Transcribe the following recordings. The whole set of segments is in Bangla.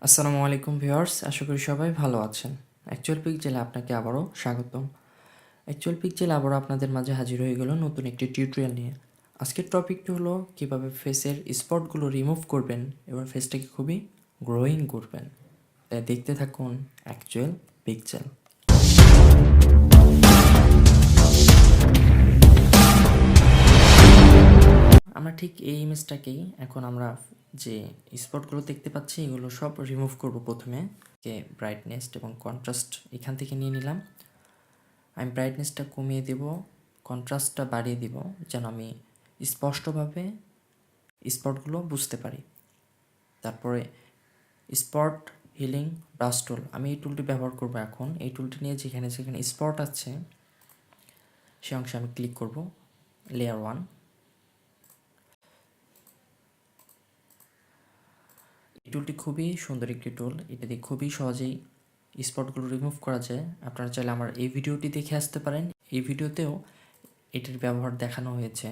আসসালামু আলাইকুম ভিউয়ার্স, আশা করি সবাই ভালো আছেন। অ্যাকচুয়াল পিকজেলে আপনাকে আবারও স্বাগতম। অ্যাকচুয়াল পিকজেলে আবারও আপনাদের মাঝে হাজির হয়ে গেল নতুন একটি টিউটোরিয়াল নিয়ে। আজকের টপিকটি হলো কীভাবে ফেসের স্পটগুলো রিমুভ করবেন এবং ফেসটাকে খুবই গ্রোয়িং করবেন। তাই দেখতে থাকুন অ্যাকচুয়াল পিকজেল। আমরা ঠিক এই ইমেজটাকেই এখন আমরা যে স্পটগুলো দেখতে পাচ্ছি এগুলো সব রিমুভ করব। প্রথমে ব্রাইটনেস এবং কন্ট্রাস্ট এখান থেকে নিয়ে নিলাম। আমি ব্রাইটনেসটা কমিয়ে দেব, কন্ট্রাস্টটা বাড়িয়ে দিব যেন আমি স্পষ্টভাবে স্পটগুলো বুঝতে পারি। তারপরে স্পট হিলিং ব্রাশ টুল, আমি এই টুলটি ব্যবহার করব। এখন এই টুলটি নিয়ে যেখানে যেখানে স্পট আছে সে অংশে আমি ক্লিক করব। লেয়ার 1, এই টুলটি খুবই সুন্দর একটি টুল। এটা দিয়ে খুবই সহজেই স্পটগুলো রিমুভ করা যায়। আপনারা চাইলে আমার এই ভিডিওটি দেখে আসতে পারেন। এই ভিডিওতেও এটির ব্যবহার দেখানো হয়েছে।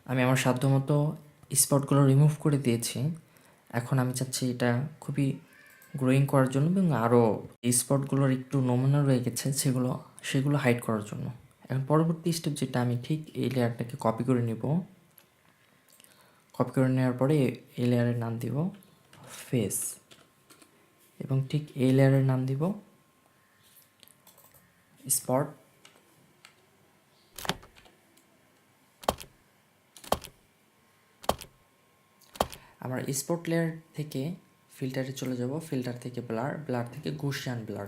আমি আমার সাধ্যমতো স্পটগুলো রিমুভ করে দিয়েছি। এখন আমি চাচ্ছি এটা খুবই গ্রোয়িং করার জন্য এবং আরও এই স্পটগুলোর একটু নমুনা রয়ে গেছে সেগুলো হাইড করার জন্য। এখন পরবর্তী স্টেপ যেটা, আমি ঠিক এই লেয়ারটাকে কপি করে নেব। কপি করে নেওয়ার পরে এই লেয়ারের নাম দিব ফেস এবং ঠিক এই লেয়ারের নাম দিব স্পট। আমরা স্পট লেয়ার থেকে ফিল্টারে চলে যাব। ফিল্টার থেকে ব্লার থেকে গৌসিয়ান ব্লার।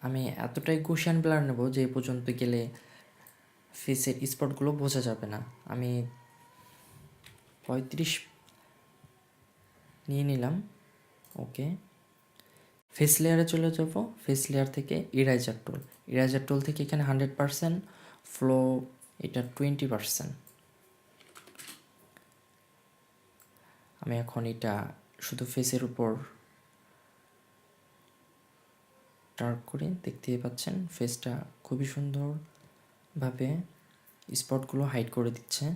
আমি এতটাই গৌসিয়ান ব্লার নেব যে পর্যন্ত গেলে ফেসের স্পটগুলো বোঝা যাবে না। আমি 35 নিয়ে নিলাম। ওকে, ফেস লেয়ারে চলে যাব। ফেস লেয়ার থেকে ইরাইজার টুল থেকে এখানে 100%, ফ্লো এটা 20%। আমি এখন এটা শুধু ফেসের উপর ডার্ক করে দেখতেই পাচ্ছেন ফেসটা খুবই সুন্দরভাবে স্পটগুলো হাইড করে দিচ্ছে।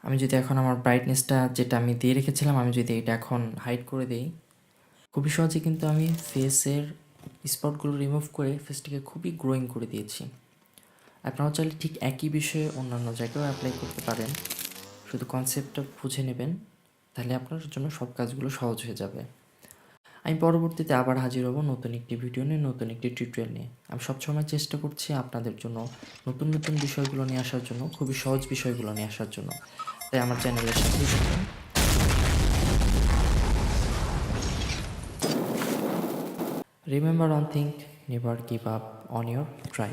আমি যদি এখন আমার ব্রাইটনেসটা যেটা আমি দিয়ে রেখেছিলাম, আমি যদি এটা এখন হাইড করে দিই, খুবই সহজে কিন্তু আমি ফেসের স্পটগুলো রিমুভ করে ফেসটাকে খুবই গ্রোয়িং করে দিয়েছি। আপনারাও চাইলে ঠিক একই বিষয়ে অন্যান্য জায়গায়ও অ্যাপ্লাই করতে পারেন। শুধু কনসেপ্টটা বুঝে নেবেন, তাহলে আপনার জন্য সব কাজগুলো সহজ হয়ে যাবে। আমি পরবর্তীতে আবার হাজির হব নতুন একটি ভিডিও নিয়ে, নতুন একটি টিউটোরিয়াল নিয়ে। আমি সবসময় চেষ্টা করছি আপনাদের জন্য নতুন নতুন বিষয়গুলো নিয়ে আসার জন্য, খুবই সহজ বিষয়গুলো নিয়ে আসার জন্য। তাই আমার চ্যানেলের সাথেই থাকুন। Remember one thing, never give up on your try.